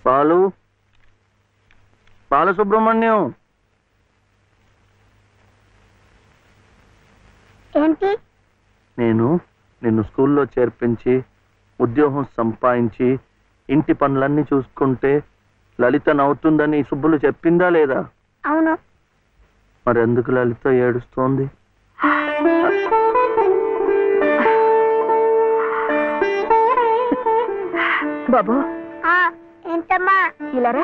బాలు, బాలసుబ్రహ్మణ్యం. ఏంటి? నేను నిన్ను స్కూల్లో చేర్పించి ఉద్యోగం సంపాదించి ఇంటి పనులన్నీ చూసుకుంటే లలిత నవ్వుతుందని సుబ్బులు చెప్పిందా లేదా? అవును. మరి ఎందుకు లలిత ఏడుస్తోంది? బాబు. ఏంటమ్మా? ఇలారా.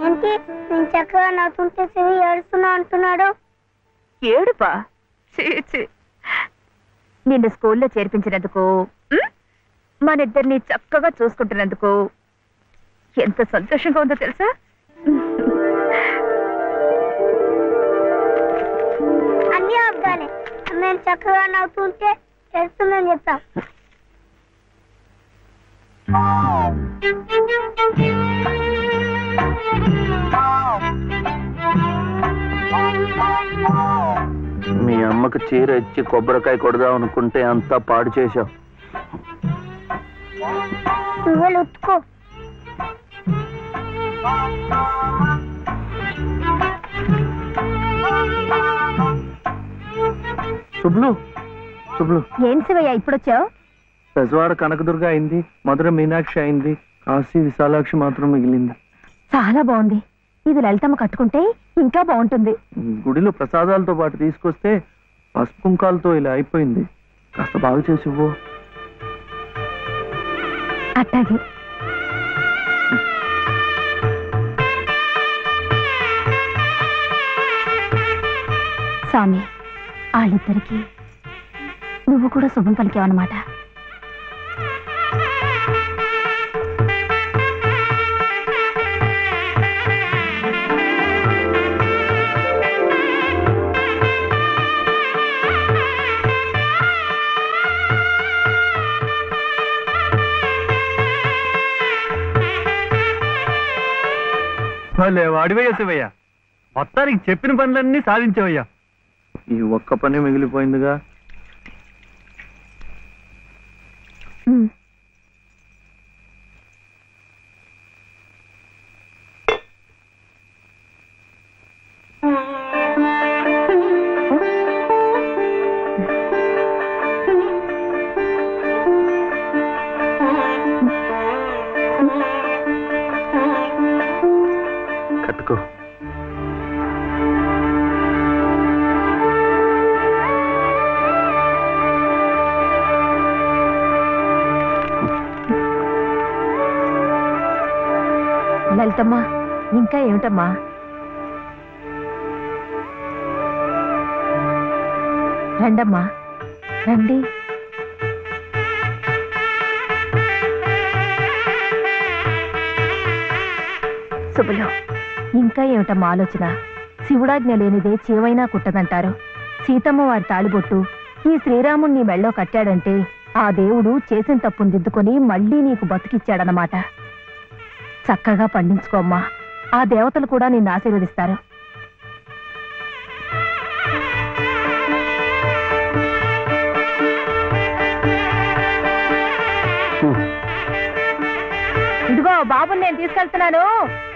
ఏంటి నేను చక్కగా నవ్వుతుంటే శివి ఏడుస్తున్నా అంటున్నాడు? ఏడుపా? నిన్ను స్కూల్లో చేర్పించినందుకు, మనిద్దరిని చక్కగా చూసుకుంటున్నందుకు ఎంత సంతోషంగా ఉందో తెలుసా? అన్నీ అబ్బాలే. నేను చక్కగా నవ్వుతుంటే చేస్తుందని చెప్తాం. మీ అమ్మకు చీర ఇచ్చి కొబ్బరికాయ కొడదాం అనుకుంటే అంతా పాడు చేశావు. నువ్వు ఉత్తుకో. శుభ్లు, శుభ్లు. ఏం శివయ్య ఇప్పుడొచ్చావు? పెజవాడ కనకదుర్గ అయింది, మధుర మీనాక్షి అయింది, కాశీ విశాలాక్షి మాత్రం మిగిలింది. చాలా బాగుంది. ఇది లలితమ్మ కట్టుకుంటే ఇంకా బాగుంటుంది. గుడిలో ప్రసాదాలతో పాటు తీసుకొస్తే పసుపు కుంకాలతో ఇలా అయిపోయింది. కాస్త బాగు చేసి ఇవ్వు. అట్టాగే. స్వామి, వాళ్ళిద్దరికి నువ్వు కూడా శుభం పలికావన్నమాట. వాడివయ్యా శివయ్య, మొత్తానికి చెప్పిన పనులన్నీ సాధించవయ్యా. ఈ ఒక్క పని మిగిలిపోయిందిగా. కట్టుకో. లలితమ్మా, ఇంకా ఏమిటమ్మా? రండమ్మా, రండి. శుభలో, ఇంకా ఏమిటమ్మా ఆలోచన? శివుడాజ్ఞ లేనిదే చీవైనా కుట్టదంటారు. సీతమ్మ వారి తాళిబొట్టు ఈ శ్రీరాముణ్ణి మెళ్ళో కట్టాడంటే ఆ దేవుడు చేసిన తప్పును దిద్దుకొని మళ్ళీ నీకు బతికిచ్చాడనమాట. చక్కగా పండించుకోమ్మా, ఆ దేవతలు కూడా నిన్ను ఆశీర్వదిస్తారు. ఇదిగో బాబుని నేను తీసుకెళ్తున్నాను,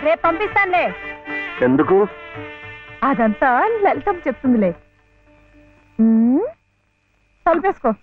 రేపు పంపిస్తానులే. ఎందుకు? అదంతా లలితం చెప్తుందిలే. తలుపేసుకో.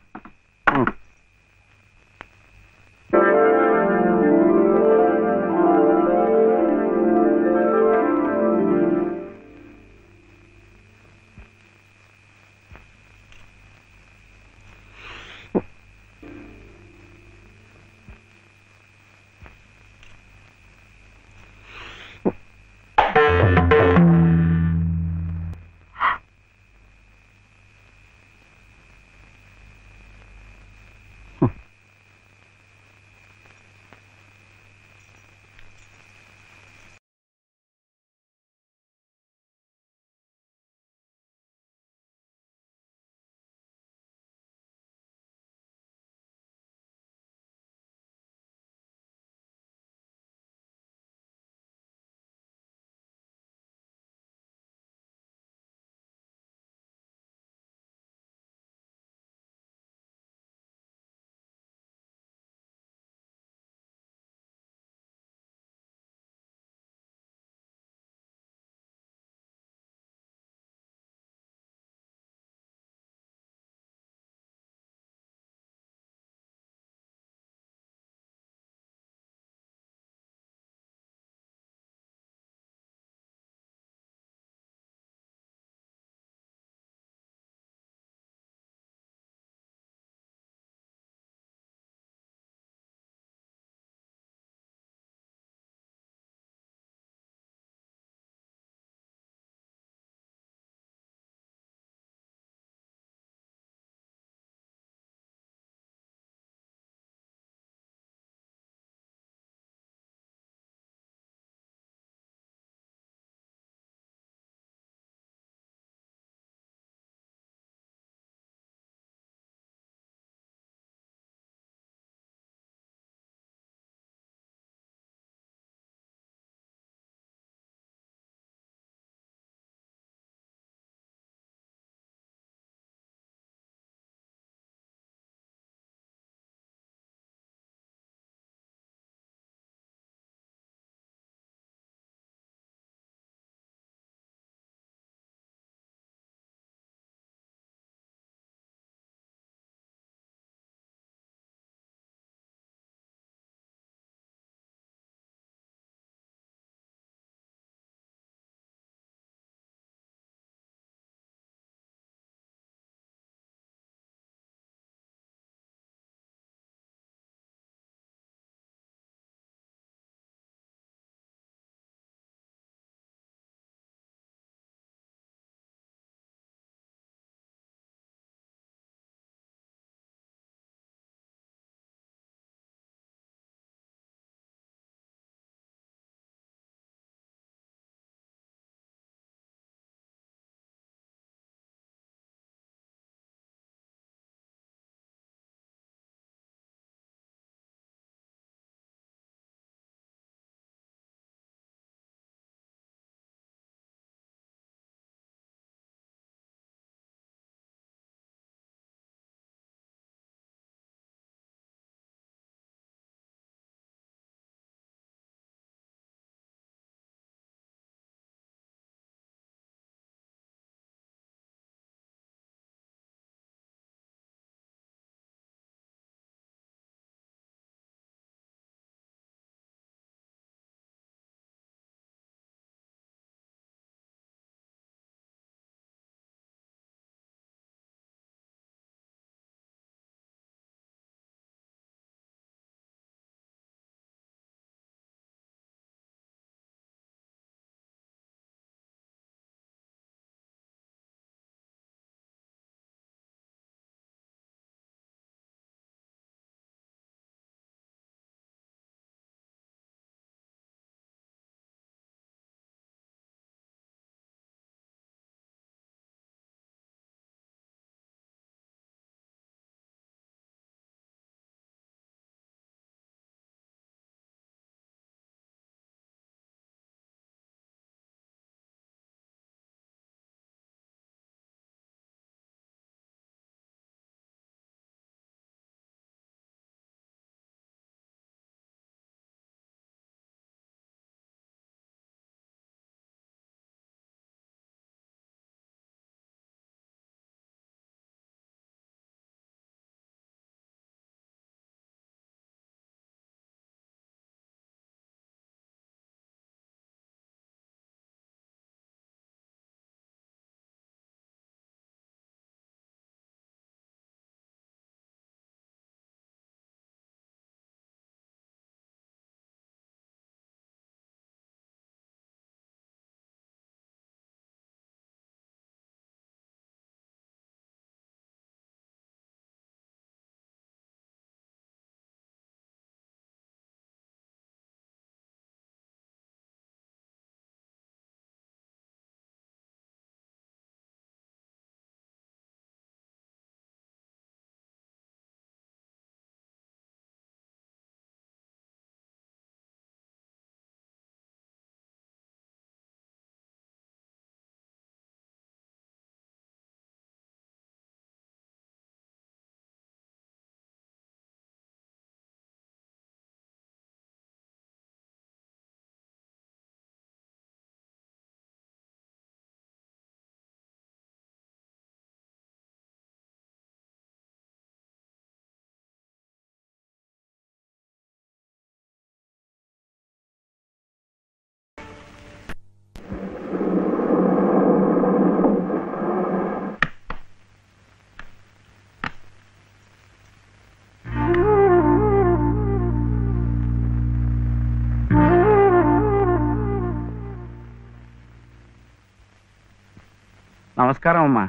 నమస్కారం అమ్మా.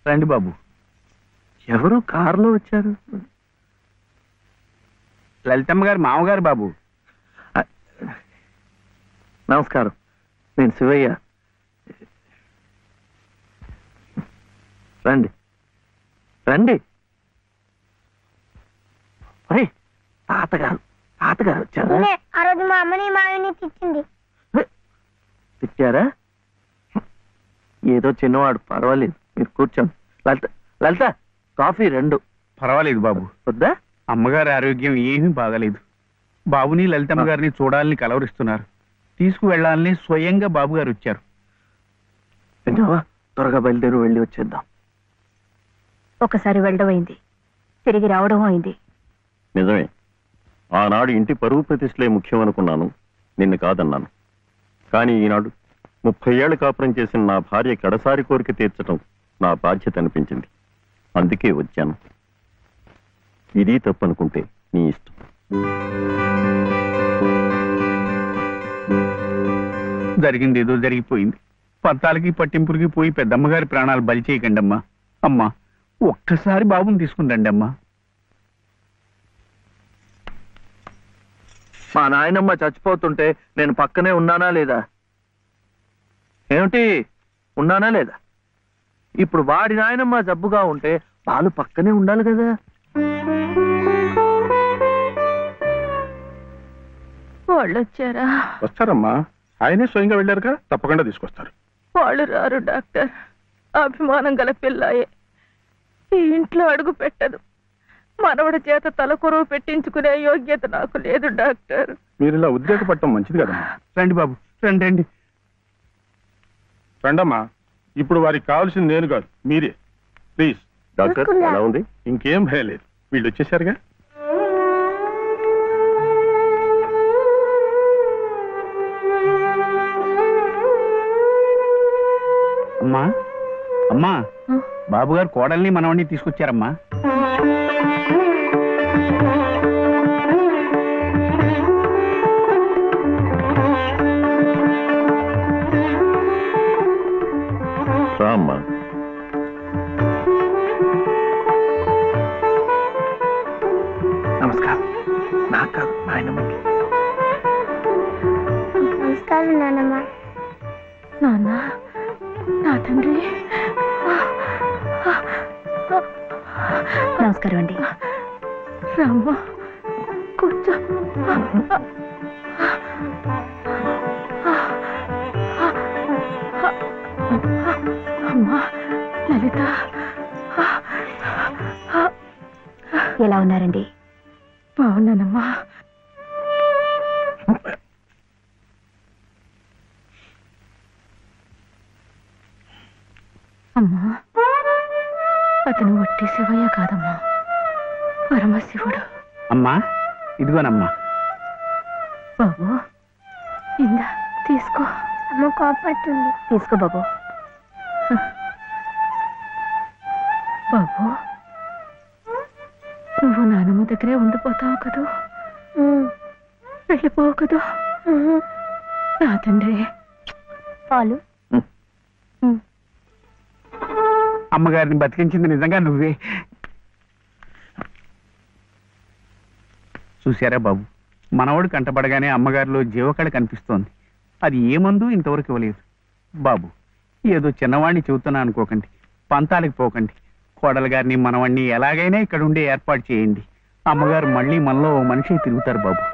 రండి బాబు. ఎవరు కారులో వచ్చారు? లలితమ్మ గారు మామగారు బాబు. నమస్కారం, నేను శివయ్య. రండి రండి. తాతగారు తాతగారు వచ్చారా? ఆ రోజు మా అమ్మని మావిని తిట్టింది. తిట్టారా? ఏదో చిన్నవాడు, పర్వాలేదు, మీరు కూర్చోండి. లలిత లలిత కాఫీ 2. పర్వాలేదు బాబు. వద్దా? అమ్మగారి ఆరోగ్యం ఏమీ బాగలేదు. బాబుని లలితమ్మ గారిని చూడాలని కలవరిస్తున్నారు. తీసుకువెళ్లాలని స్వయంగా బాబు గారు వచ్చారు. విన్నావా? త్వరగా బయలుదేరి వెళ్ళి వచ్చేద్దాం. ఒకసారి వెళ్ళడం అయింది, తిరిగి రావడం అయింది. నిజమే, ఆనాడు ఇంటి పరువు ప్రతిష్టలే ముఖ్యం అనుకున్నాను, నిన్ను కాదన్నాను. కానీ ఈనాడు 30 ఏళ్ల కాపురం చేసిన నా భార్య కడసారి కోరిక తీర్చడం నా బాధ్యత అనిపించింది. అందుకే వచ్చాను. ఇది తప్పనుకుంటే నీ ఇష్టం. జరిగింది ఏదో జరిగిపోయింది. పత్తాలకి పట్టింపులకి పోయి పెద్దమ్మగారి ప్రాణాలు బలి చేయకండి అమ్మా. అమ్మా, ఒక్కసారి బాబుని తీసుకుని రండి అమ్మా. మా నాయనమ్మ చచ్చిపోతుంటే నేను పక్కనే ఉన్నానా లేదా? ఏమిటి, ఉన్నానా లేదా? ఇప్పుడు వాడి నాయనమ్మ జబ్బుగా ఉంటే వాళ్ళు పక్కనే ఉండాలి కదా. వాళ్ళు వచ్చారా? వస్తారమ్మా, ఆయనే స్వయంగా వెళ్ళారుగా, తప్పకుండా తీసుకొస్తారు. వాళ్ళు రారు డాక్టర్. అభిమానం గల పిల్లాయే, ఈ ఇంట్లో అడుగు పెట్టదు. మనవడి చేత తలకొరవ పెట్టించుకునే యోగ్యత నాకు లేదు డాక్టర్. మీరు ఇలా ఉద్రేకపడటం మంచిది కదమ్మా. రండి బాబు, రండి రండి. రండమ్మా, ఇప్పుడు వారికి కావాల్సింది నేను కాదు, మీరే. ప్లీజ్. డాక్టర్ ఎలా ఉంది? ఇంకేం భయం లేదు, వీళ్ళు వచ్చేసారుగా. అమ్మా అమ్మా, బాబు గారు కోడల్ని మనవడిని తీసుకొచ్చారమ్మా. రామ్మా. నమస్కారం. నాకు కాదు, నాయనమ్మకి. నమస్కారం నాన్నమ్మ. నాన్న, నా తండ్రి. నమస్కారం అండి. రామ్మ, కూర్చో. అమ్మా లలిత, ఎలా ఉన్నారండి? బాగున్నానమ్మా. అమ్మా, అతను వట్టి శివయ్య కాదమ్మా, పరమశివుడు. అమ్మా, ఇదిగోనమ్మా. బాబు, ఇందా తీసుకో. అమ్మ కోపడుతుంది. తీసుకో బాబు. బాబు, నువ్వు నానమ్మ దగ్గరే ఉండిపోతావు కదూ, వెళ్ళిపోవు కదూ. నా తండ్రి. పాలు. అమ్మగారిని బతికించింది నిజంగా నువ్వే. చూశారా బాబు, మనవడు కంటపడగానే అమ్మగారిలో జీవకళ కనిపిస్తోంది. అది ఏ మందు ఇంతవరకు ఇవ్వలేదు. బాబు, ఏదో చిన్నవాడిని చెబుతున్నా అనుకోకండి, పంతాలకు పోకండి. కోడలు గారిని మనవాడిని ఎలాగైనా ఇక్కడ ఉండే ఏర్పాటు చేయండి. అమ్మగారు మళ్ళీ మనలో మనిషి తిరుగుతారు బాబు.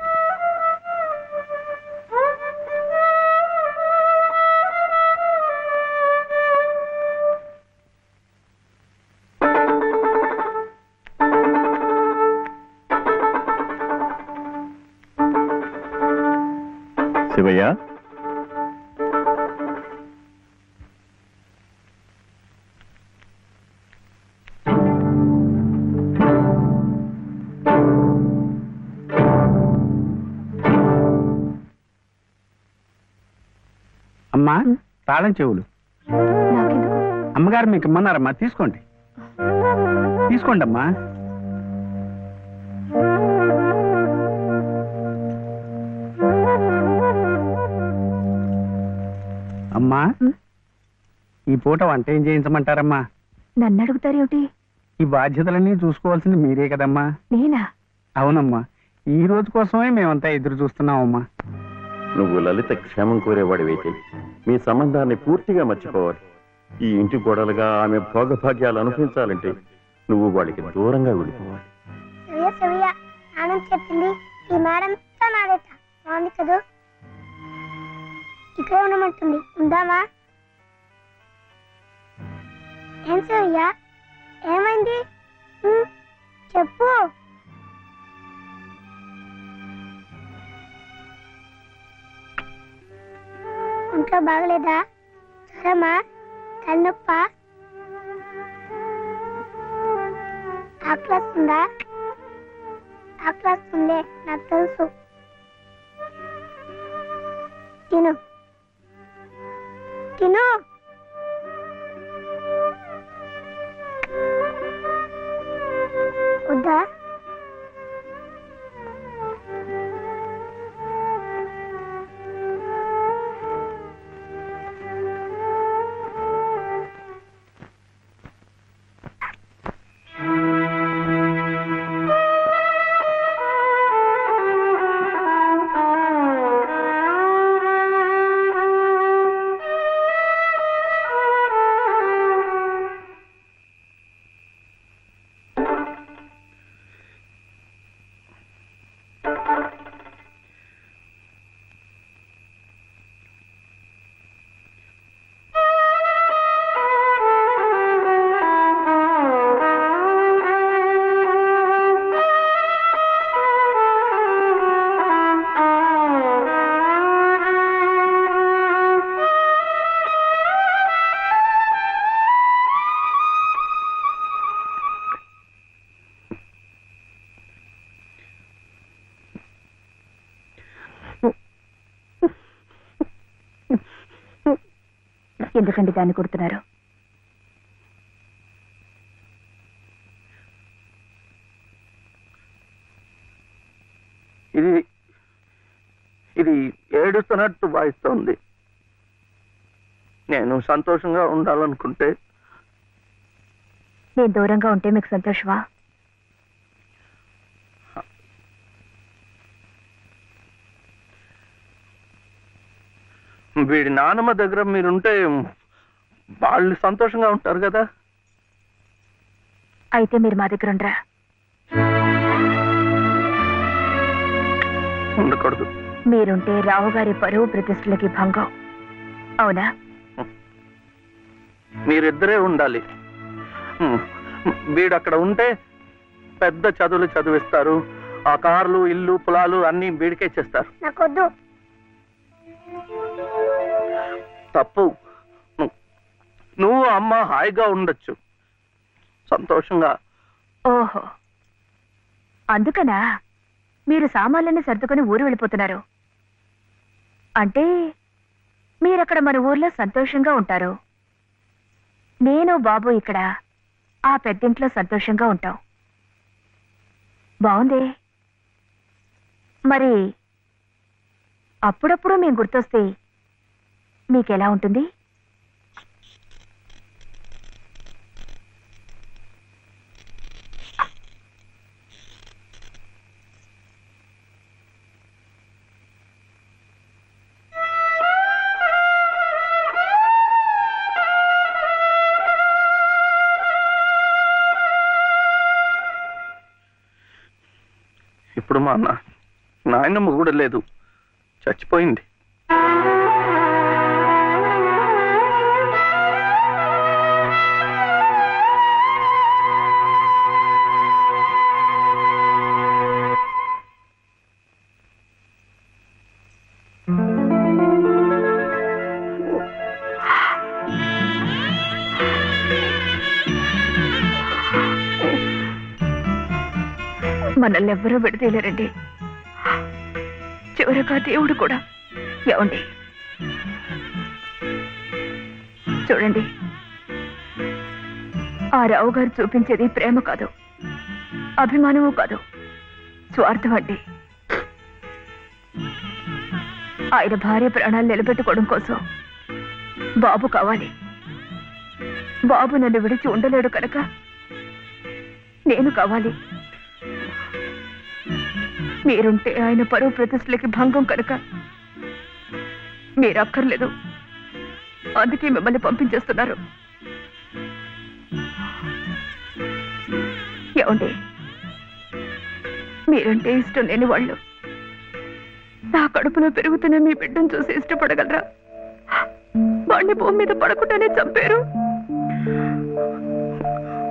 శివయ్య, అమ్మా, తాళం చెవులు. అమ్మగారు మీకు ఇమ్మన్నారమ్మా, తీసుకోండి. తీసుకోండి అమ్మా. అమ్మా, ఈ పూట వంట ఏం చేయించమంటారమ్మా? నన్ను అడుగుతారేమిటి? ఈ బాధ్యతలన్నీ చూసుకోవాల్సింది మీరే కదమ్మా. నేనా? అవునమ్మా, ఈ రోజు కోసమే మేమంతా ఎదురు చూస్తున్నామమ్మా. నువ్వు లలిత క్షేమం కోరేవాడివైతే మీ సంబంధాన్ని పూర్తిగా మర్చిపోవాలి. ఈ ఇంటి గొడవలుగా ఆమె భోగభాగ్యాలు అనుభవించాలంటే నువ్వు వాడికి దూరంగా వెళ్ళిపోవాలి. సవ్య సవ్య నాన్న చెప్పింది ఈ మేడంతా నాదేట. బాగుంది కదూ? ఇక్కడే ఉండమంటుంది, ఉందామా? ఏం సవ్య, ఏమైంది? చెప్పు. ఇంట్లో బాగలేదా? జ్వరమా? తలనొప్ప? ఆకలిస్తుందా? ఆకలిస్తుందే, నాకు తెలుసు. తిను తిను. వద్దా? ఎందుకండి దాన్ని కొడుతున్నారు? ఇది ఇది ఏడుస్తున్నట్టు భావిస్తోంది. నేను సంతోషంగా ఉండాలనుకుంటే నేను దూరంగా ఉంటే మీకు సంతోషమా? వీడి నానమ్మ దగ్గర మీరుంటే వాళ్ళు సంతోషంగా ఉంటారు కదా. అయితే మీరు మా దగ్గర ఉండరా? ఉండకూడదు. మీరుంటే రావు గారి పరువు ప్రతిష్టలకి భంగం. అవునా? మీరిద్దరే ఉండాలి. వీడు అక్కడ ఉంటే పెద్ద చదువులు చదివిస్తారు. ఆ కార్లు, ఇల్లు, పొలాలు అన్ని వీడికే చేస్తారు. నాకొద్దు. తప్పు. నువ్వు అమ్మ హాయిగా ఉండొచ్చు, సంతోషంగా. ఓహో, అందుకనా మీరు సామాన్లన్నీ సర్దుకొని ఊరు వెళ్ళిపోతున్నారు? అంటే మీరక్కడ మన ఊర్లో సంతోషంగా ఉంటారు, నేను బాబు ఇక్కడ ఆ పెద్దింట్లో సంతోషంగా ఉంటాం. బాగుంది. మరి అప్పుడప్పుడు మేము గుర్తొస్తే మీకెలా ఉంటుంది? ఇప్పుడు మా నాయనమ్మ కూడా లేదు, చచ్చిపోయింది. మనల్ని ఎవ్వరూ విడదీయలేరండి, చివరగా దేవుడు కూడా. ఏమండి చూడండి, ఆ రావు గారు చూపించేది ప్రేమ కాదు, అభిమానము కాదు, స్వార్థం అండి. ఆయన భార్య ప్రాణాలు నిలబెట్టుకోవడం కోసం బాబు కావాలి, బాబు నన్ను విడిచి ఉండలేడు కనుక నేను కావాలి. మీరుంటే ఆయన పరువు ప్రతిష్టలకి భంగం కనుక మీరు అక్కర్లేదు. అందుకే మిమ్మల్ని పంపించేస్తున్నారు. ఏమండి, మీరంటే ఇష్టం లేని వాళ్ళు నా కడుపులో పెరుగుతున్న మీ బిడ్డను చూసి ఇష్టపడగలరా? వాడిని భూమి మీద పడకుండానే చంపారు.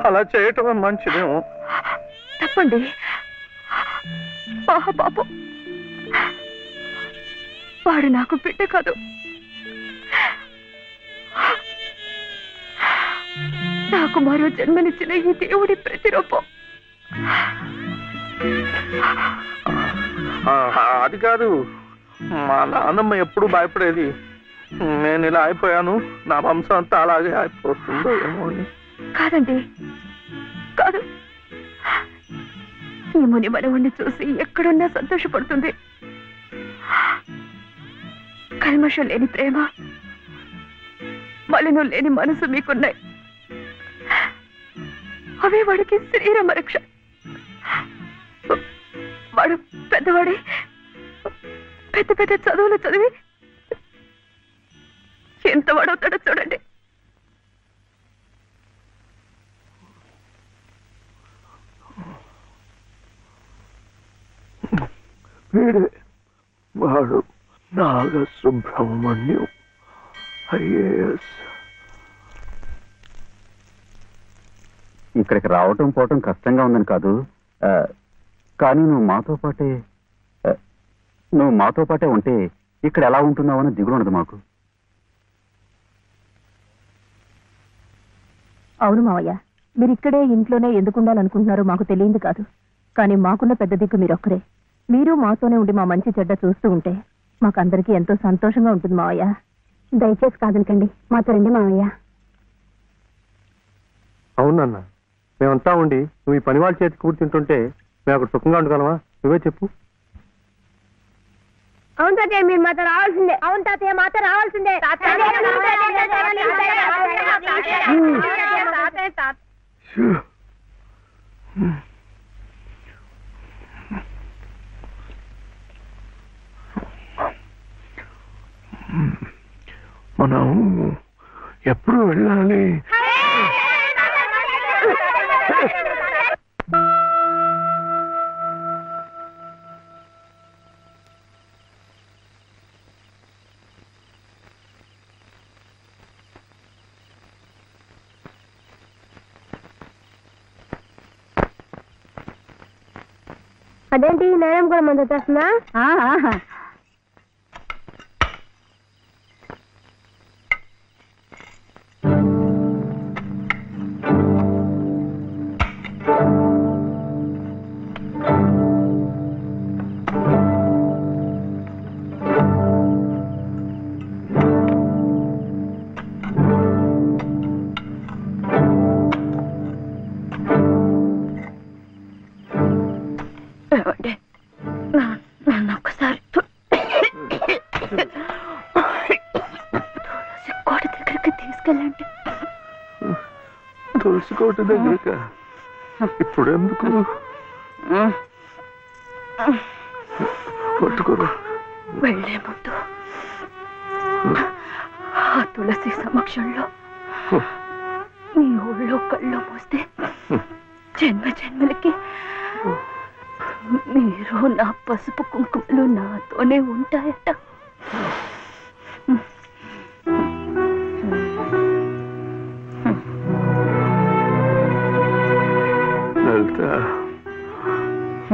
అలా చేయటం మంచిదేమో. తప్పండి. పాపం, వాడు నాకు బిడ్డ కాదు, నాకు మరో జన్మనిచ్చిన ఈ దేవుడి ప్రతిరూపం. అది కాదు, మా నాన్నమ్మ ఎప్పుడు భయపడేది. నేను ఇలా అయిపోయాను, నా వంశం అంతా అలాగే అయిపోతుందో ఏమో అని. కాదండి, కాదు. ఈ ముని మనవుణ్ణి చూసి ఎక్కడున్నా సంతోషపడుతుంది. కల్మషం లేని ప్రేమ, మలినం లేని మనసు మీకున్నాయి. అవే వాడికి శరీరం రక్ష. వాడు పెద్దవాడే, పెద్ద పెద్ద చదువులు చదివి ఎంత వాడవుతాడో చూడండి. వీడే వాడు నాగసుబ్రహ్మణ్యం, ఐఏఎస్. ఇక్కడికి రావటం పోవటం కష్టంగా ఉందని కాదు, కానీ నువ్వు మాతో పాటే ఉంటే ఇక్కడ ఎలా ఉంటున్నావు అని దిగులు ఉండదు మాకు. అవును మావయ్య, మీరు ఇక్కడే ఇంట్లోనే ఎందుకు ఉండాలనుకుంటున్నారో మాకు తెలియదు కాదు. కానీ మాకున్న పెద్ద దిక్కు మీరొక్కరే. మీరు మాతోనే ఉండి మా మంచి చెడ్డ చూస్తూ ఉంటే మాకందరికీ ఎంతో సంతోషంగా ఉంటుంది మావయ్య. దయచేసి కాదనకండి, మాతో రండి మావయ్య. అవునన్నా, మేమంతా ఉండి నువ్వు ఈ పని వాళ్ళ చేతి కూర్చుంటుంటే మేము అక్కడ సుఖంగా ఉండగలమా? నువ్వే చెప్పు. అవును తాతయ్య, మీరు మాతో రావాల్సిందే. అవును తాతయ్య, మాతో రావాల్సిందే. మనం ఎప్పుడు వెళ్ళాలి? అదేంటి నేరం కూడా మంది వచ్చేస్తున్నా? నన్ను ఒక్కసారి కోట దగ్గరికి తీసుకెళ్ళండి. తులసి కోట దగ్గరక ఇప్పుడు ఎందుకు? పట్టుకోరు. వెళ్లే ముందు ఆ తులసి సమక్షంలో నీ ఊళ్ళో కళ్ళు మూస్తే జన్మ జన్మలకి మీరు నా పసుపు కుంకుమలు నాతోనే ఉంటాయట.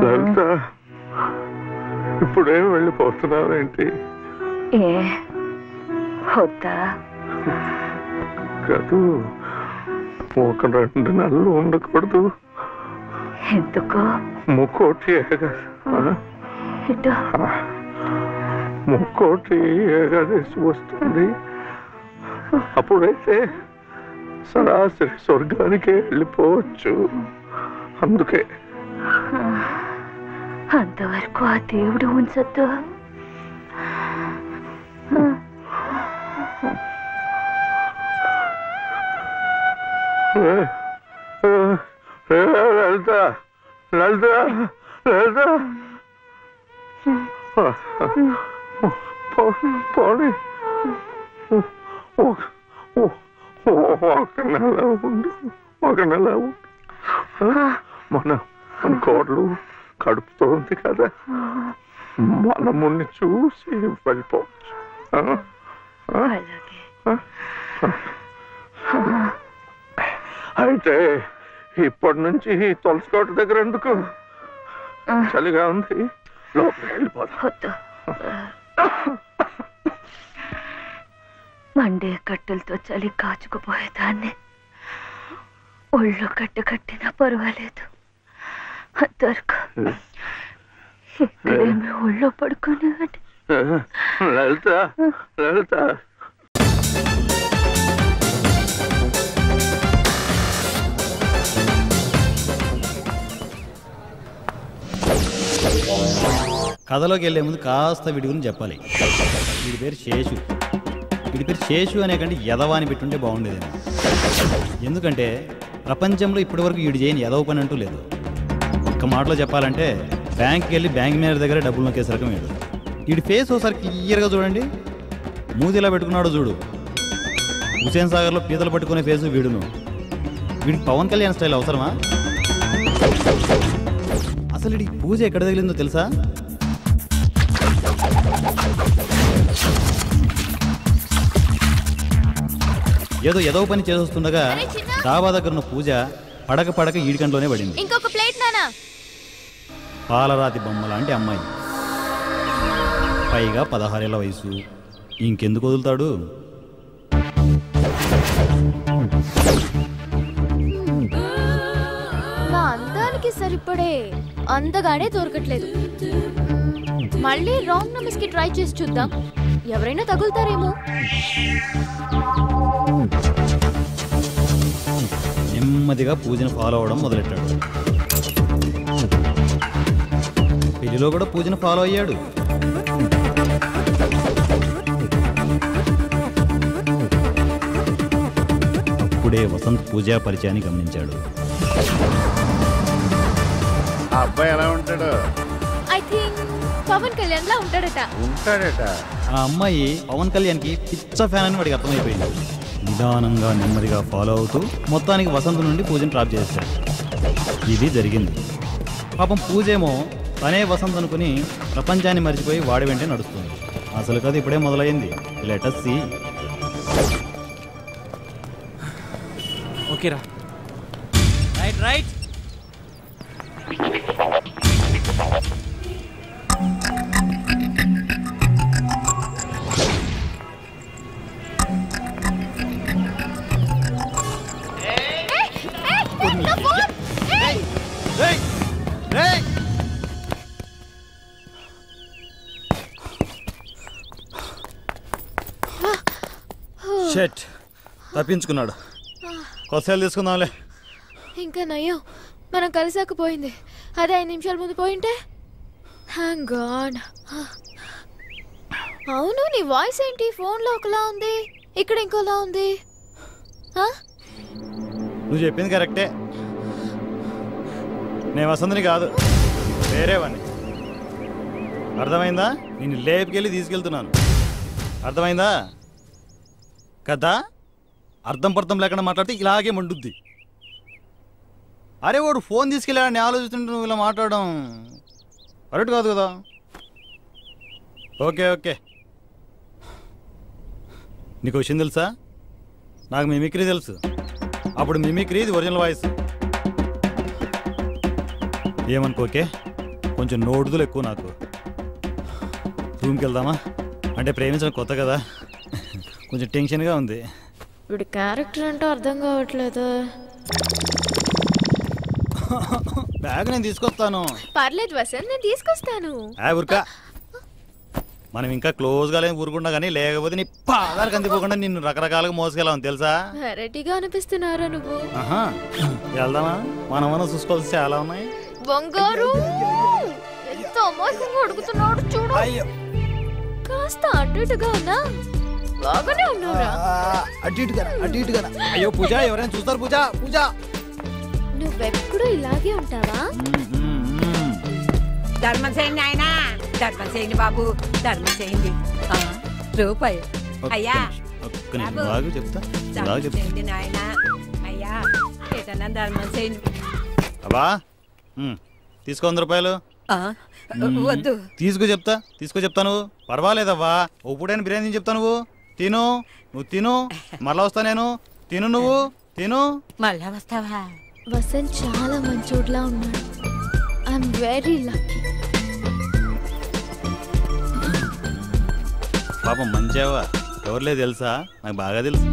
లలిత, ఇప్పుడేం వెళ్ళిపోతున్నావేంటి? ఏ వద్దా? కాదు, ఒక 2 నెలలు ఉండకూడదు. ఎందుకు? ముక్కోటి ఏకాదశి వస్తుంది. అప్పుడైతే సరాసరి స్వర్గానికే వెళ్ళిపోవచ్చు. అందుకే అంతవరకు ఆ దేవుడు ఉంచొద్దు. లలిత లలిత లలిత పోనీ ఒక నెల ఉండు, ఒక నెల ఉండు. మన కోడలు కడుపుతో ఉంది కదా, మనముని చూసి వెళ్ళిపోవచ్చు. అయితే ఇప్పటి నుంచి తులసికోట దగ్గర ఎందుకు? చలిగా ఉంది, లోపలికి వెళ్ళిపోతా. మండే కట్టెలతో చలి కాచుకుపోయేదాన్ని. ఒళ్ళు కట్టినా పర్వాలేదు, అంతవరకు ఇక్కడేమి ఒళ్ళో పడుకునేవాడి. లలిత లలిత కథలోకి వెళ్లే ముందు కాస్త వీడి గురించి చెప్పాలి. వీడి పేరు శేషు. వీడి పేరు శేషు అనే కంటే యదవ అని పెట్టుంటే బాగుండేది. ఎందుకంటే ప్రపంచంలో ఇప్పటి వరకు వీడు చేయని యదవ పని అంటూ లేదు. ఒక్క మాటలో చెప్పాలంటే బ్యాంక్కి వెళ్ళి బ్యాంక్ మేనేజర్ దగ్గర డబ్బులు నొక్కేసే రకం వీడు. వీడి ఫేస్ ఒకసారి క్లియర్గా చూడండి. మూతిలా పెట్టుకున్నాడు చూడు. హుసేన్ సాగర్లో పీతలు పట్టుకునే ఫేసు వీడును. వీడికి పవన్ కళ్యాణ్ స్టైల్ అవసరమా? అసలు వీడికి పూజ ఎక్కడ తగిలిందో తెలుసా? ఏదో ఏదో పని చేస్తుండగా డాబా దగ్గర ఉన్న పూజ పడక ఈడికంట్లోనే పడింది. ఇంకొక ప్లేట్ నానా. పాలరాతి బొమ్మ లాంటి అమ్మాయి, పైగా 16 ఏళ్ల వయసు. ఇంకెందుకు వదులుతాడు? నా అందానికి సరిపడే అందగానే దొరకట్లేదు. మళ్ళీ రాంగ్ నెంబర్స్ కి ట్రై చేసి చూద్దాం, ఎవరైనా తగులుతారేమో. నెమ్మదిగా పూజను ఫాలో అవడం మొదలెట్టాడు. పెళ్లిలో కూడా పూజను ఫాలో అయ్యాడు. అప్పుడే వసంత్ పూజా పరిచయాన్ని గమనించాడు. ఆ అబ్బాయి ఎలా ఉంటాడు? ఐ థింక్ పవన్ కళ్యాణ్ లా ఉంటాడట. ఆ అమ్మాయి పవన్ కళ్యాణ్కి పిచ్చ ఫ్యాన్ అని వాడికి అర్థమైపోయింది. నిదానంగా నెమ్మదిగా ఫాలో అవుతూ మొత్తానికి వసంత్ నుండి పూజను డ్రాప్ చేశాడు. ఇది జరిగింది. పాపం పూజేమో తనే వసంత్ అనుకుని ప్రపంచాన్ని మర్చిపోయి వాడి వెంటే నడుస్తుంది. అసలు కథ ఇప్పుడే మొదలైంది. Let us see. ఓకేరా, రైట్ రైట్. షెట్, తప్పించుకున్నాడు. కొసేలు తీసుకుందాంలే. ఇంకా నయ్యో, మనం కలిసాకపోయింది. అదే 5 నిమిషాల ముందు పోయింటే. Thank God. అవును, నీ వాయిస్ ఏంటి ఫోన్లో ఒకలా ఉంది, ఇక్కడ ఇంకోలా ఉంది. నువ్వు చెప్పింది కరెక్టే. నేను వసంతని కాదు, వేరేవాడిని. అర్థమైందా? నేను లేపుకెళ్ళి తీసుకెళ్తున్నాను. అర్థమైందా కదా? అర్థం పర్థం లేకుండా మాట్లాడితే ఇలాగే మండుద్ది. అరే వాడు ఫోన్ తీసుకెళ్ళాడని ఆలోచిస్తుంటే నువ్వు ఇలా మాట్లాడడం కరెక్ట్ కాదు కదా. Okay okay. నీకు విషయం తెలుసా? నాకు మిమిక్రీ తెలుసు. అప్పుడు మిమిక్రీ ఇది ఒరిజినల్ వాయిస్. ఏమనుకోకే, కొంచెం నోటుదులు ఎక్కువ నాకు. రూమ్కి వెళ్దామా? అంటే ప్రేమించడం కొత్త కదా, కొంచెం టెన్షన్గా ఉంది. వీడి క్యారెక్టర్ అంటే అర్థం కావట్లేదు. బ్యాగ్ నేను తీసుకొస్తాను. పర్లేదు వసంత్, నేను తీసుకొస్తాను. ఊరికా మనం ఇంకా క్లోజ్గా లేని ఊరుకుండా కానీ, లేకపోతే నీ పాదాలు కందిపోకుండా నిన్ను రకరకాలుగా మోసుకెళ్ళాం తెలుసా. వెరైటీగా అనిపిస్తున్నారా నువ్వు? వెళ్దామా? మనం చూసుకోవాల్సి చాలా ఉన్నాయి. బంగారు ఎంత అమాయకంగా అడుగుతున్నాడు చూడు. కాస్త అటు ఇటుగా ఉన్నా బాగానే ఉన్నావురా. అటు ఇటుగా. అయ్యో పూజ, ఎవరైనా చూస్తారు? పూజ పూజ నువ్వెప్పుడు ఇలాగే ఉంటావా? ధర్మం చేయండి ఆయన, ధర్మం చేయండి బాబు, ధర్మం చేయండి. రూపాయి అయ్యా, చెప్తా ధర్మం చేయండి నాయన. అయ్యా ఏదన్నా ధర్మం చేయండి. అబ్బా తీసుకో 100 రూపాయలు. వద్దు, తీసుకో చెప్తా. నువ్వు పర్వాలేదవ్వా, ఒప్పుడైనా బిర్యానీ చెప్తా. నువ్వు తిను మరలా వస్తా నేను. నువ్వు తిను. మళ్ళా వస్తావా? వసంత్ చాలా మంచోడ్లా ఉన్నాడు. I'm very lucky. పాపం మంచివా, ఎవరులే తెలుసా? నాకు బాగా తెలుసు.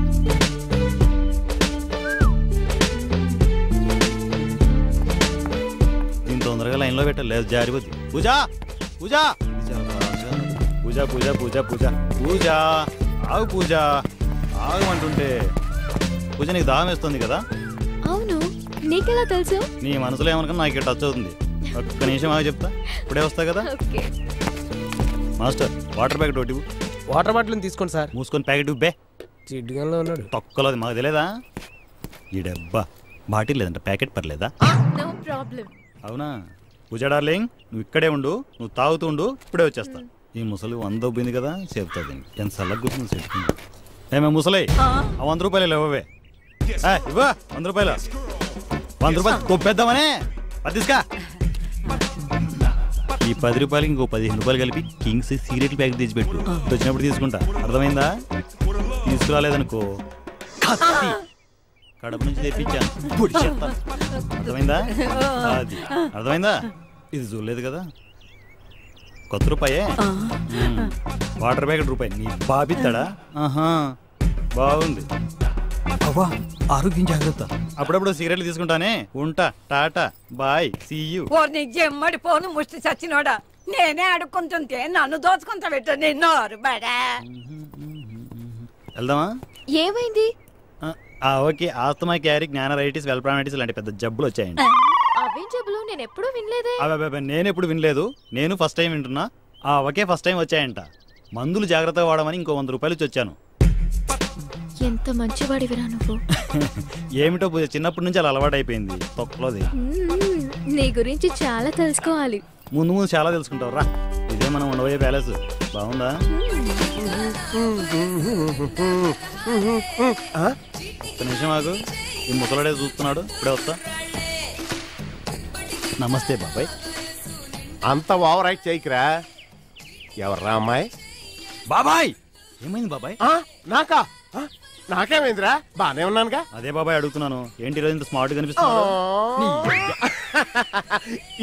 నేను తొందరగా లైన్లో పెట్టాలి, లేదు జారిపోద్ది. పూజ ఆగు. పూజ ఆగమంటుంటే. పూజ నీకు దాహం వేస్తుంది కదా? అవును, నీకెలా తెలుసు? నీ మనసులో ఏమనుకున్నా నాకు టచ్ అవుతుంది. ఒక్క నిమిషం ఆగి చెప్తా, ఇప్పుడే వస్తా కదా. మాస్టర్ వాటర్ ప్యాకెట్ ఒకటి. వాటర్ బాటిల్ తీసుకోండి సార్. మూసుకొని ప్యాకెట్ ఇవ్వే. చిడ్డుగానే ఉన్నాడు. తొక్కలోది మాకు తెలియదా? ఈ డబ్బా బాటిల్ లేదంట, ప్యాకెట్ పర్లేదా? No problem. అవునా? పూజ డార్లింగ్, నువ్వు ఇక్కడే ఉండు, నువ్వు తాగుతూ ఉండు, ఇప్పుడే వచ్చేస్తా. ఈ ముసలి 100 ఉబ్బింది కదా, చెప్తాది. ఎంత సల్లగా కూర్చుంది చెట్టుకుంది. ఏమే ముసలి, ఆ 100 రూపాయలు ఇవ్వవే. ఇవ్వ 100 రూపాయలు. 100 రూపాయలు కొప్పేద్దామనే పదిస్కా. ఈ 10 రూపాయలకి ఇంకో 15 రూపాయలు కలిపి కింగ్స్ సిగరెట్ ప్యాకెట్ తెచ్చిపెట్టు. వచ్చినప్పుడు తీసుకుంటా, అర్థమైందా? తీసుకురాలేదనుకో కడప నుంచి తెప్పించాను, అర్థమైందా? అది అర్థమైందా? ఇది చూడలేదు కదా, కొత్త రూపాయే. వాటర్ ప్యాకెట్ రూపాయి. నీ బాబిస్తాడా? బాగుంది. అవ్వా ఆరోగ్యం జాగ్రత్త. అప్పుడప్పుడు సిగరెట్లు తీసుకుంటానే. ఉంటా, టాటా బాయ్, సీ యూ. జమ్మడి పోను ముష్టి చచ్చినోడా, నేనే అడుక్కుంటుంటే నన్ను దోచుకుంటా పెట్టు నిన్ను. వెళ్దామా? ఏమైంది? ఓకే, ఆస్తమా, క్యారీ, జ్ఞానరైటిస్, వెల్ప్రానైటిస్ లాంటి పెద్ద జబ్బులు వచ్చాయండి. అవేం జబ్బులు? నేను ఎప్పుడూ వినలేదే. నేను ఎప్పుడు వినలేదు, నేను ఫస్ట్ టైం వింటున్నా. ఒకే ఫస్ట్ టైం వచ్చాయంట. మందులు జాగ్రత్తగా వాడమని ఇంకో 100 రూపాయలు ఇచ్చి వచ్చాను. ఎంత మంచివాడివిరా నువ్వు. ఏమిటో పూజ, చిన్నప్పటి నుంచి అలా అలవాటు అయిపోయింది తొక్కలోది. నీ గురించి చాలా తెలుసుకోవాలి. ముందు చాలా తెలుసుకుంటావు రా. ఇదే మనం ఉండబోయే ప్యాలెస్. బాగుందా? ఒక్క నిమిషం ఆగు, ఈ ముసలాడే చూస్తున్నాడు, ఇప్పుడే వస్తా. నమస్తే బాబాయ్. అంత ఓవర్ యాక్ట్ చేయకురా. ఎవర్రా అమ్మాయి? బాబాయ్ ఏమైంది బాబాయ్? నాకేమైందిరా? బానే ఉన్నానుగా. అదే బాబాయ్ అడుగుతున్నాను, ఏంటి ఈరోజు ఇంత స్మార్ట్ కనిపిస్తున్నావు?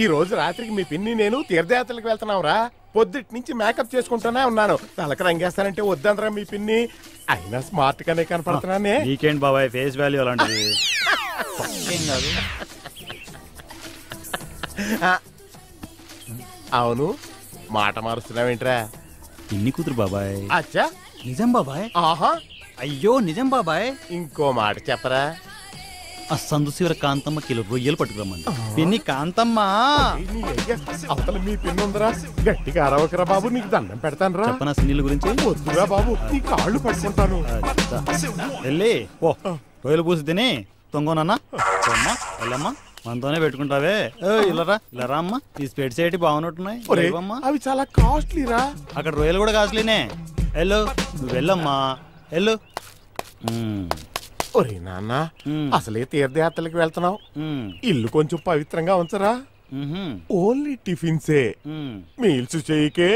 ఈ రోజు రాత్రికి మీ పిన్ని నేను తీర్థయాత్రలకు వెళ్తున్నావురా. పొద్దుటి నుంచి మేకప్ చేసుకుంటూనే ఉన్నాను. తలకి రంగేస్తానంటే వద్దందరా మీ పిన్ని. అయినా స్మార్ట్ గానే కనపడుతున్నానే. వీకెండ్ బాబాయ్, ఫేస్ వాల్యూ అలాంటిది. అవును, మాట మారుస్తున్నావేంట్రా? పిన్ని కూతురు బాబాయ్. అచ్చా, నిజం బాబాయ్. ఆహా, అయ్యో నిజం బాబాయ్. ఇంకో మాట చెప్పరా? ఆ సందు శివర కాంతమ్మ కిలో రొయ్యలు పట్టుకురమ్మండి. పిన్ని కాంతమ్మ. అవతల మీ పిన్ని ఉందరా, గట్టిగా అరవకరా బాబు, నీకు దండం పెడతాను రా. చెప్పనా సినీల గురించి? వద్దురా బాబు, నీ కాళ్ళు పట్టుకుంటాను. వెళ్ళి ఓ రొయ్యలు పూసి తిని తొంగోనన్నా వెళ్ళమ్మా, మనతోనే పెట్టుకుంటావే. ఇలారా అమ్మా, ఈ స్పెట్స్ ఏంటి బాగున్నట్టున్నాయి. అవి చాలా కాస్ట్లీరా. అక్కడ రొయ్యలు కూడా కాస్ట్లీనే. వెళ్ళు, నువ్వు వెళ్ళమ్మా, వెళ్ళు. ఒరే నాన్న, అసలే తీర్థయాత్రలకు వెళ్తున్నావు, ఇల్లు కొంచెం పవిత్రంగా ఉంచరా. Only టిఫిన్సే, meals చేయకే.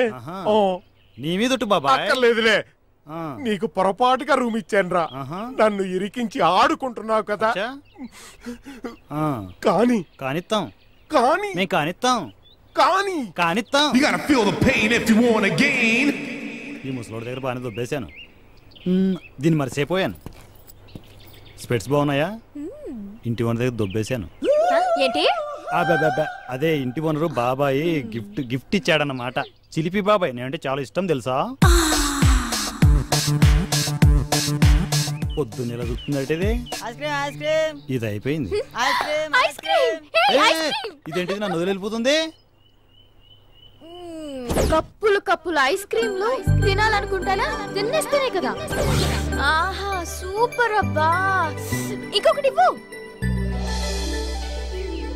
నీ మీద బాబా అక్కర్లేదులే, నీకు పొరపాటుగా రూమ్ ఇచ్చాను రా. నన్ను ఇరికించి ఆడుకుంటున్నావు కదా. కానీ కానిస్తాం, కానీ మేము కానిస్తాం, కానీ కానిస్తాం. ఈ ముసలోడి దగ్గర బాగానే దొబ్బేశాను, దీన్ని మరిసేపోయాను. స్పెట్స్ బాగున్నాయా? ఇంటి ఓనర్ దగ్గర దొబ్బేశాను. ఏంటి? అదే ఇంటి ఓనరు బాబాయ్ గిఫ్ట్ ఇచ్చాడన్నమాట. చిలిపి బాబాయ్, నేనంటే చాలా ఇష్టం తెలుసా. పొద్దున్న ఎలా చూస్తుందంటే ఇది అయిపోయింది. ఇదేంటిది నన్ను వదిలిపోతుంది? కప్పులు కప్పులు ఐస్ క్రీమ్లు తినాలనుకుంటానా? తినేస్తేనే కదా. ఆహా సూపర్ అబ్బా. ఇంకొకటి ఇవ్వు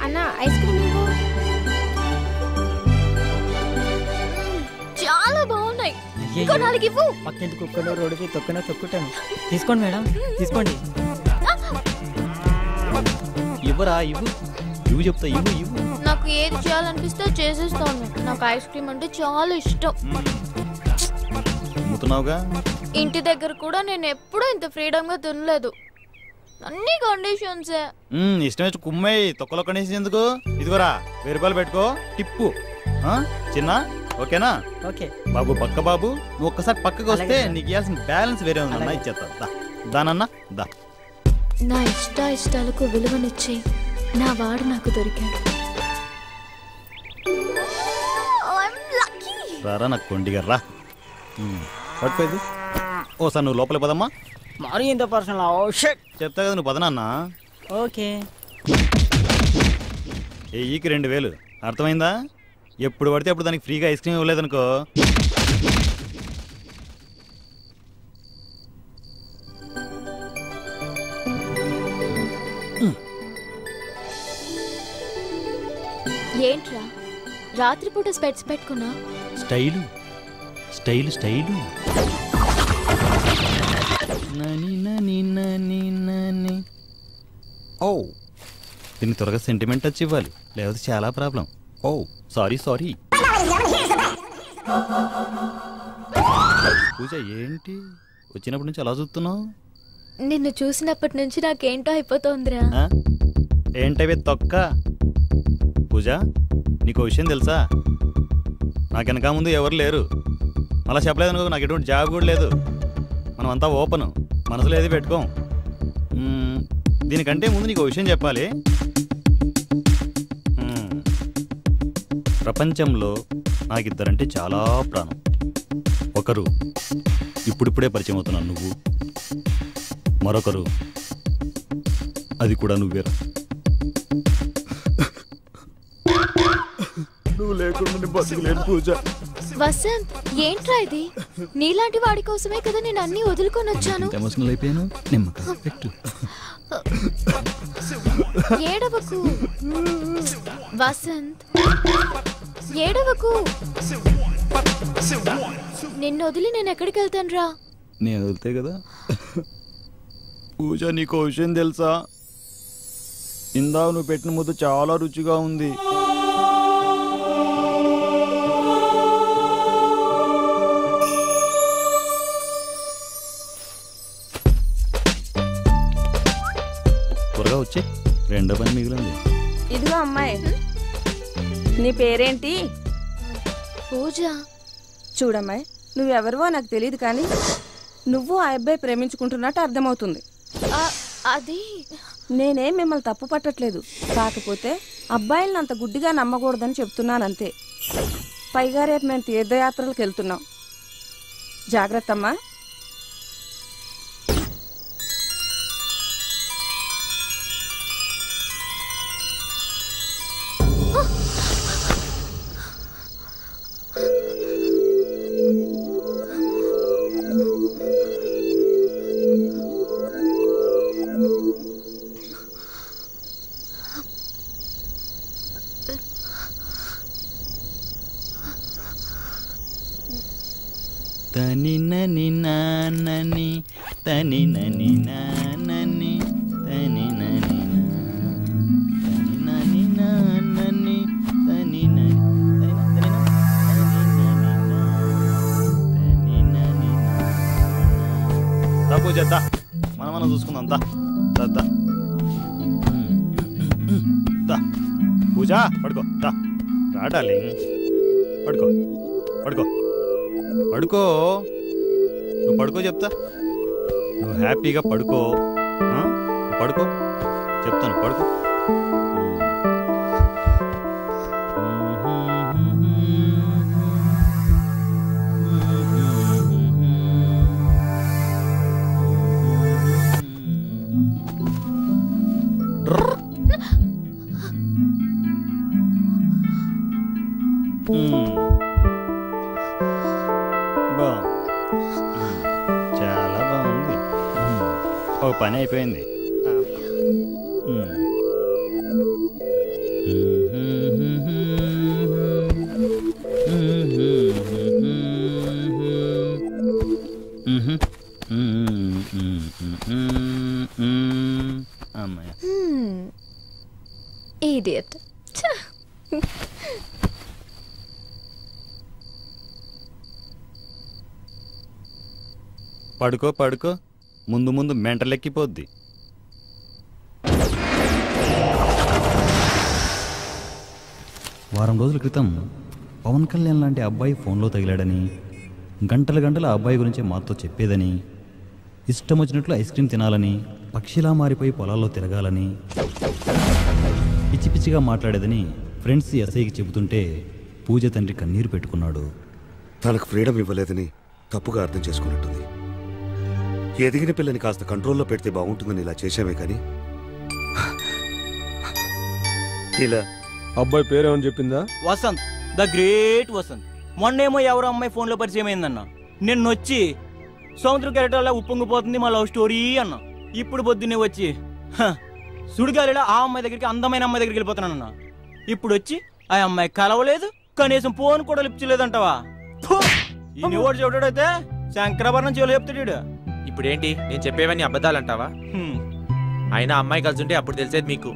అన్న. ఐస్ క్రీమ్ ఇవ్వు. చాలా బాగున్నాయి. ఇంకో 4 ఇవ్వు. పక్కింటి కుక్కలో రోడ్డుపై తొక్కుతాను. తీసుకోండి మేడం, తీసుకోండి. ఇవ్వరా, ఇవ్వు ఇవ్వు చెప్తా, ఇవ్వు ఇవ్వు. నాకు ఏది చేయాలనిపిస్తే చేసేస్తాను. నాకు ఐస్ క్రీమ్ అంటే చాలా ఇష్టం. అమ్ముతున్నావుగా. ఇంటి దగ్గర కూడా నేను ఎప్పుడూ ఇంత ఫ్రీడమ్ గా తినలేదు. అన్ని కండిషన్స్. ఇష్టం వచ్చి కుమ్మేయి, తొక్కలో కండిషన్ ఎందుకు? ఇదిగోరా 1000 రూపాయలు పెట్టుకో, టిప్పు. చిన్న ఓకేనా? ఓకే బాబు. పక్క బాబు, నువ్వు ఒక్కసారి పక్కకు వస్తే నీకు ఇవ్వాల్సిన బ్యాలెన్స్ వేరే ఉందన్నా, ఇచ్చేస్తా. దానన్నా దా. నా ఇష్టాలకు విలువనిచ్చి నా వాడు నాకు దొరికాడు. రారా నాకు కొండిగా రా. పట్టుకోది ఓసారి నువ్వు లోపలికి పదమ్మా. మరి ఇంత పర్సనల్ చెప్తా కదా, నువ్వు పదనన్నా. ఓకే. ఈకి 2000 అర్థమైందా? ఎప్పుడు పడితే అప్పుడు దానికి ఫ్రీగా ఐస్ క్రీమ్ ఇవ్వలేదనుకో. ఏంట్రా రాత్రిపూట స్పెట్స్ పెట్టుకున్నా? Style style style. నని నని నని నని. ఓ దీన్ని త్వరగా సెంటిమెంట్ టచ్ ఇవ్వాలి, లేకపోతే చాలా ప్రాబ్లం. ఓ సారీ సారీ. పూజ ఏంటి వచ్చినప్పటి నుంచి అలా చూస్తున్నావు? నిన్ను చూసినప్పటి నుంచి నాకేంటో అయిపోతోందిరా. ఏంటవి తొక్క? పూజ నీకు విషయం తెలుసా? నాకు వెనక ముందు ఎవరు లేరు. అలా చెప్పలేదు అనుకో, నాకు ఎటువంటి జాబ్ కూడా లేదు. మనం అంతా ఓపెన్, మనసులో ఏది పెట్టుకోం. దీనికంటే ముందు నీకు విషయం చెప్పాలి. ప్రపంచంలో నాకిద్దరంటే చాలా ప్రాణం. ఒకరు ఇప్పుడిప్పుడే పరిచయం అవుతున్నాను నువ్వు, మరొకరు అది కూడా నువ్వేరా. నువ్వు లేకుండా బతుకులేను పూజ. వసంత్ ఏంట్రా ఇది? నీలాంటి వాడి కోసమే కదా నేను అన్ని వదులుకొని వచ్చాను. ఎమోషనల్ అయిపోయాను. ఏడవకు వసంత్, ఏడవకు. నిన్ను వదిలి నేను ఎక్కడికి వెళ్తాను రా? నేను వదిలితే కదా. పూజ నీకు విషయం తెలుసా? ఇందా నువ్వు పెట్టిన ముద్ద చాలా రుచిగా ఉంది. త్వరగా వచ్చే, రెండో పని మిగిలింది. ఇదిగో అమ్మాయి, నీ పేరేంటి? పూజ. చూడమ్మాయి, నువ్వెవరివో నాకు తెలియదు, కానీ నువ్వు ఆ అబ్బాయి ప్రేమించుకుంటున్నట్టు అర్థమవుతుంది. అది నేనేం మిమ్మల్ని తప్పు పట్టట్లేదు, కాకపోతే అబ్బాయిలను అంత గుడ్డిగా నమ్మకూడదని చెప్తున్నానంతే. పైగా రేపు మేము తీర్థయాత్రలకు వెళ్తున్నాం, జాగ్రత్త అమ్మా. తని నని నానని తని నని నానని తని నని నని నానని తని నని దా పూజ దా, మనం చూసుకుందాం. దా దా పూజ పడుకో. దా రాడాలి, పడుకో పడుకో పడుకో. నువ్వు పడుకో చెప్తా, నువ్వు హ్యాపీగా పడుకో. పడుకో చెప్తాను, పడుకో. పని అయిపోయింది. అమ్మాయి ఇడియట్. పడుకో పడుకో, ముందు ముందు మెంటలెక్కిపోద్ది. వారం రోజుల క్రితం పవన్ కళ్యాణ్ లాంటి అబ్బాయి ఫోన్లో తగిలాడని, గంటల గంటల ఆ అబ్బాయి గురించి మాతో చెప్పేదని, ఇష్టం వచ్చినట్లు ఐస్ క్రీమ్ తినాలని, పక్షిలా మారిపోయి పొలాల్లో తిరగాలని, పిచ్చి పిచ్చిగా మాట్లాడేదని ఫ్రెండ్స్ ఎస్ఐకి చెబుతుంటే పూజ తండ్రి కన్నీరు పెట్టుకున్నాడు. తనకు ఫ్రీడమ్ ఇవ్వలేదని తప్పుగా అర్థం చేసుకున్నట్టుంది. ఎదిగిన పిల్లని కాస్త కంట్రోల్లో పెడితే బాగుంటుందని ఇలా చేశామే కానీ ఇలా. అబ్బాయి పేరేమని చెప్పిందా? Vasanth, the great Vasanth. మొన్నేమో ఎవరో అమ్మాయి ఫోన్లో పరిచయం అయిందన్న, నిన్నొచ్చి సముద్ర కెరటాల ఉప్పొంగిపోతుంది మా లవ్ స్టోరీ అన్న. ఇప్పుడు పొద్దున్నే వచ్చి సుడిగాలిలో ఆ అమ్మాయి దగ్గరికి, అందమైన అమ్మాయి దగ్గరికి వెళ్ళిపోతున్నానన్న. ఇప్పుడు వచ్చి ఆ అమ్మాయి కలవలేదు, కనీసం ఫోన్ కూడా లిఫ్ట్ చేయలేదంటావా? ఈ నివోడు చూడడైతే శంకరాభరణం చెవులు చెప్తాడు. ఇప్పుడేంటి నేను చెప్పేవన్నీ అబద్ధాలంటావా? అయినా అమ్మాయి కలిసి అప్పుడు తెలిసేది మీకు.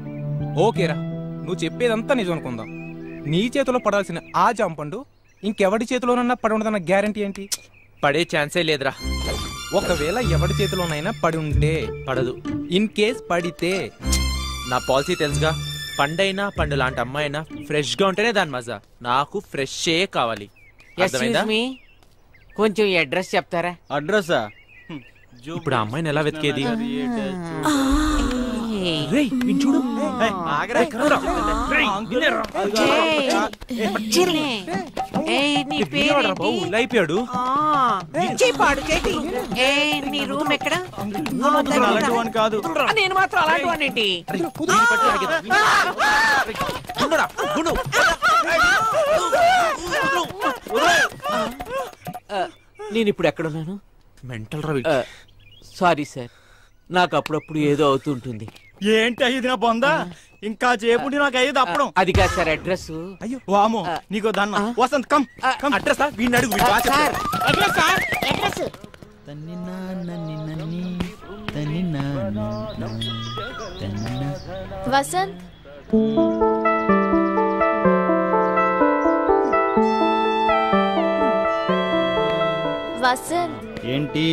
ఓకేరా, నువ్వు చెప్పేదంతా నిజం అనుకుందాం. నీ చేతిలో పడాల్సిన ఆ జాంపండు ఇంకెవడి చేతిలోనన్నా పడి ఉండదన్న గ్యారంటీ ఏంటి? పడే ఛాన్సే లేదురా. ఒకవేళ ఎవడి చేతిలోనైనా పడి ఉంటే పడదు. ఇన్ కేస్ పడితే నా పాలసీ తెలుసుగా. పండైనా పండు లాంటి అమ్మాయినా ఫ్రెష్ గా ఉంటేనే దాని మజా. నాకు ఫ్రెష్ కావాలి. కొంచెం అడ్రస్ చెప్తారా? అడ్రస్సా? ఇప్పుడు ఆ అమ్మాయిని ఎలా వెతికేది? చూడు, అయిపోయాడు. నీ రూమ్ ఎక్కడ? కాదు, నేను మాత్రం అలాంటి వాడిని. నేను ఇప్పుడు ఎక్కడున్నాను? మెంటల్ సారీ సార్, నాకు అప్పుడప్పుడు ఏదో అవుతుంటుంది. ఏంటి అయ్యేది నా బొందా? ఇంకా చేపుండి నాకు అయ్యేది అప్పుడు. అది కాదు సార్ అడ్రస్. అయ్యో వామో, నీకో దన్న. Vasant come come. అడ్రస్ వీడిని అడుగు. వసంత్, వసంత్ ఏంటి?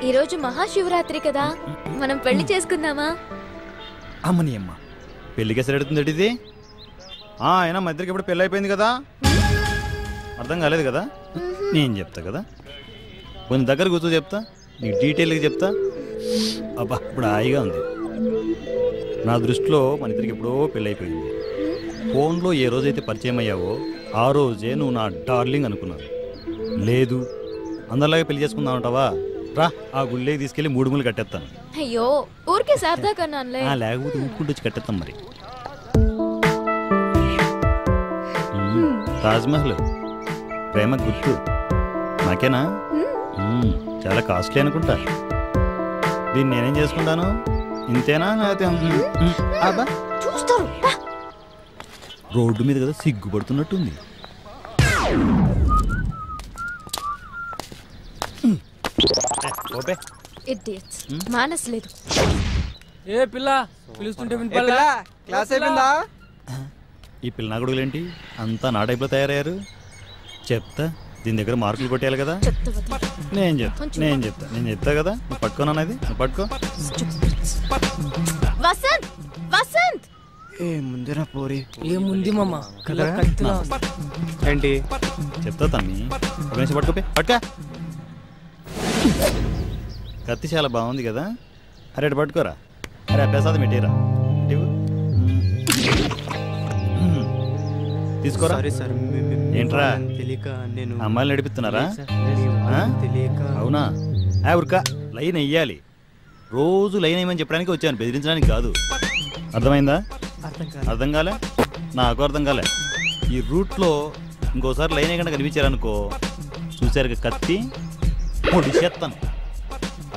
ఈరోజు మహాశివరాత్రి కదా, మనం పెళ్లి చేసుకుందామా? అమ్మని అమ్మ, పెళ్లికి ఎసరెడుతుంది ఇది. అయినా మా ఇద్దరికి ఇప్పుడు పెళ్ళి అయిపోయింది కదా, అర్థం కాలేదు కదా? నేను చెప్తా కదా, కొంచెం దగ్గర కూర్చో చెప్తా, నీకు డీటెయిల్గా చెప్తా. అబ్బా ఇప్పుడు హాయిగా ఉంది. నా దృష్టిలో మన ఇద్దరికి ఎప్పుడో పెళ్ళి అయిపోయింది. ఫోన్లో ఏ రోజైతే పరిచయం అయ్యావో ఆ రోజే నువ్వు నా డార్లింగ్ అనుకున్నావు. లేదు, అందరిలాగే పెళ్లి చేసుకుందాం అంటావా? రా, ఆ గుళ్ళేకి తీసుకెళ్ళి 3 ముళ్ళు కట్టేస్తాను. అయ్యో ఊరికే సరదా కన్నానులే. లేకపోతే ఊపుకుంటూ వచ్చి కట్టేస్తాం. మరి తాజ్మహల్ ప్రేమ గుర్తు నాకేనా? చాలా కాస్ట్లీ అనుకుంటా. దీన్ని నేనేం చేసుకుంటాను? ఇంతేనా? అబ్బా చూస్తారు. రోడ్డు మీద కదా, సిగ్గుపడుతున్నట్టుంది. మానసలేదు. ఏ పిల్ల పిలుస్తుంటే క్లాస్ అయిపోయిందా? ఈ పిల్ల గొడుగులేంటి అంతా నా టైప్లో తయారయ్యారు? చెప్తా, దీని దగ్గర మార్కులు కొట్టేయాలి కదా. నేను చెప్తా కదా. నువ్వు పట్టుకోనది, నువ్వు పట్టుకో. వసంత్, వసంత్ ఏముందిరా పోరి? ఏముంది మామ? ఏంటి చెప్తా తమ్మి, ఒక నిమిషం పట్టుకోపే. పట్టుకా. కత్తి చాలా బాగుంది కదా. అరే అటు పట్టుకోరా. అరే అభ్యాసాది మెటీరా తీసుకోరా. ఏంట్రా అమ్మాయిలు నడిపిస్తున్నారా? అవునా? ఉరకా, లైన్ వెయ్యాలి. రోజు లైన్ వేయమని చెప్పడానికి వచ్చాను, బెదిరించడానికి కాదు. అర్థమైందా? అర్థం కాలే? నాకు అర్థం కాలే. ఈ రూట్లో ఇంకోసారి లైన్ వేయకుండా కనిపించారనుకో, చూసారు కత్తి పొడిచేస్తాను.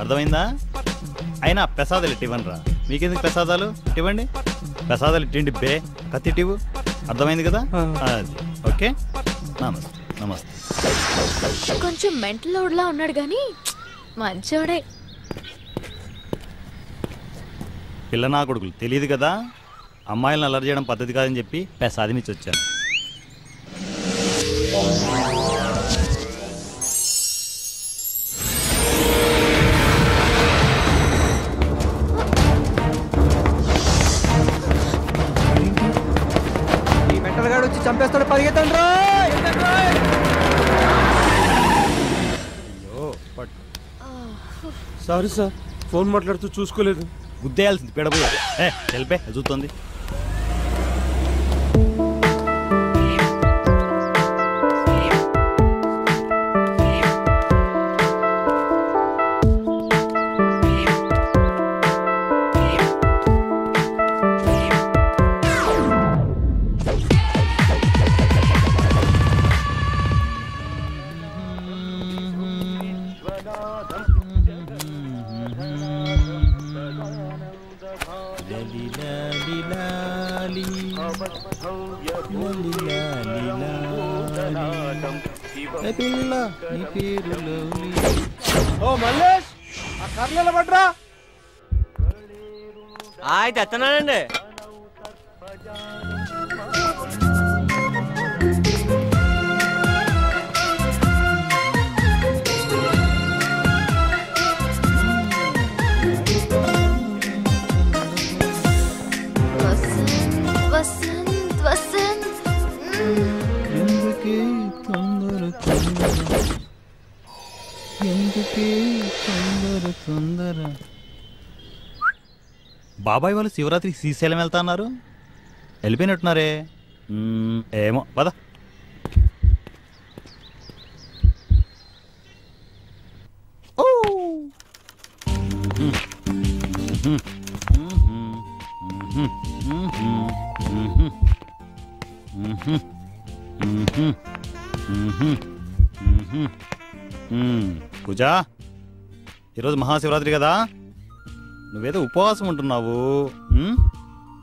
అర్థమైందా? అయినా ప్రసాదాలు ఇవ్వండి రా. మీకెందుకు ప్రసాదాలు? ఇవ్వండి ప్రసాదాలు. ఇట్టిండి బే కత్తిటివు. అర్థమైంది కదా? అది ఓకే. నమస్తే నమస్తే. కొంచెం మెంటల్ లోడ్లా ఉన్నాడు కానీ మంచోడే. పిల్ల నా కొడుకులు తెలియదు కదా, అమ్మాయిలను అల్లరి చేయడం పద్ధతి కాదని చెప్పి ప్రసాదమిచ్చి వచ్చాను. ఈ మెంటల్ గాడు వచ్చి చంపేస్తాడు, పరిగెత్తండి రా. సారీ సార్, ఫోన్ మాట్లాడుతూ చూసుకోలేదు. గుద్దేయాల్సింది పెడబోయే. తెలిపే చూస్తుంది. ఓ మల్లేష్, ఆ కర్రలు పడ్రా. తెస్తున్నానండి. వసంత్ వసంత్ బాబాయ్ వాళ్ళు శివరాత్రికి శ్రీశైలం వెళ్తా అన్నారు. వెళ్ళిపోయినట్టున్నారే. ఏమో పద. పూజా, ఈరోజు మహాశివరాత్రి కదా, నువ్వేదో ఉపవాసం ఉంటున్నావు.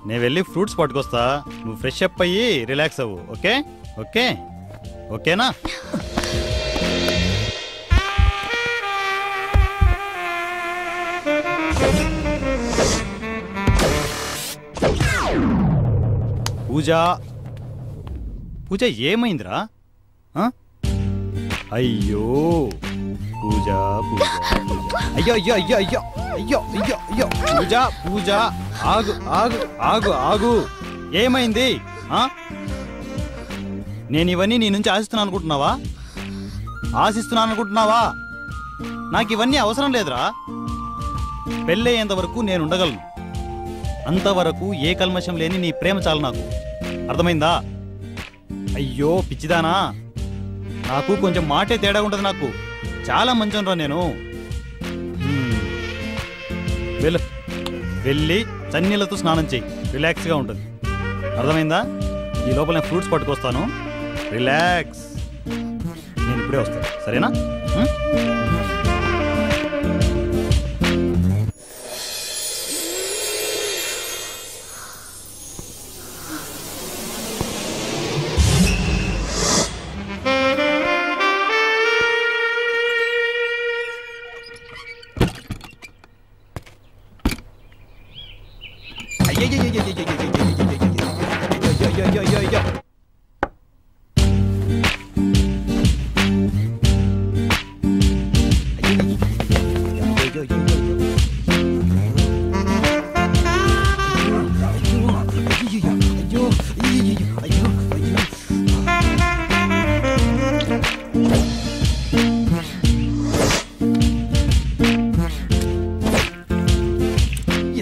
నేను వెళ్ళి ఫ్రూట్స్ పట్టుకొస్తా, నువ్వు ఫ్రెష్ అప్ అయ్యి రిలాక్స్ అవ్వు. ఓకే ఓకే ఓకేనా? పూజ పూజ ఏమైందిరా? అయ్యో పూజ పూజ పూజ, అయ్యో అయ్యో అయ్యో అయ్యో అయ్యో అయ్యో అయ్యో పూజ పూజ, ఆగు ఆగు ఆగు ఆగు. ఏమైంది? నేను ఇవన్నీ నీ నుంచి ఆశిస్తున్నాను అనుకుంటున్నావా? ఆశిస్తున్నాను అనుకుంటున్నావా? నాకు ఇవన్నీ అవసరం లేదురా. పెళ్ళయ్యేంత వరకు నేను ఉండగలను. అంతవరకు ఏ కల్మషం లేని నీ ప్రేమ చాలు నాకు. అర్థమైందా? అయ్యో పిచ్చిదానా, నాకు కొంచెం మాటే తేడా ఉంటుంది. నాకు చాలా మంచిరా నేను. వెళ్ళు, వెళ్ళి చన్నీళ్ళతో స్నానం చెయ్యి, రిలాక్స్గా ఉంటుంది. అర్థమైందా? ఈ లోపల నేను ఫ్రూట్స్ పట్టుకొస్తాను, రిలాక్స్. నేను ఇప్పుడే వస్తాను, సరేనా?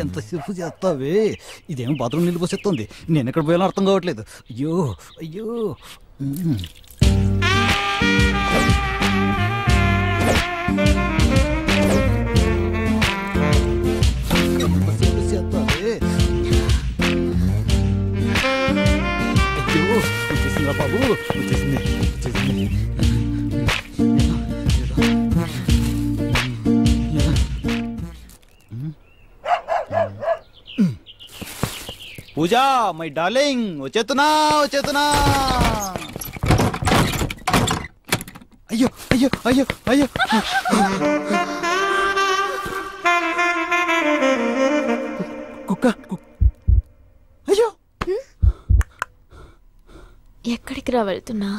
ఎంతసేపు చేస్తావే? ఇదేమో బాత్రూమ్ నీళ్ళు పోసేస్తుంది. నేను ఎక్కడ పోయాలో అర్థం కావట్లేదు. అయ్యో అయ్యో. ఎంతసేపు చేస్తావే? అయ్యో వచ్చేసిందా బాబు? వచ్చేసింది వచ్చేసింది. పూజ మై డార్లింగ్ వచ్చేస్తున్నా వచ్చేస్తున్నా. అయ్యో అయ్యో అయ్యో అయ్యో కుక్క ఎక్కడికి రా వెళ్తున్నా?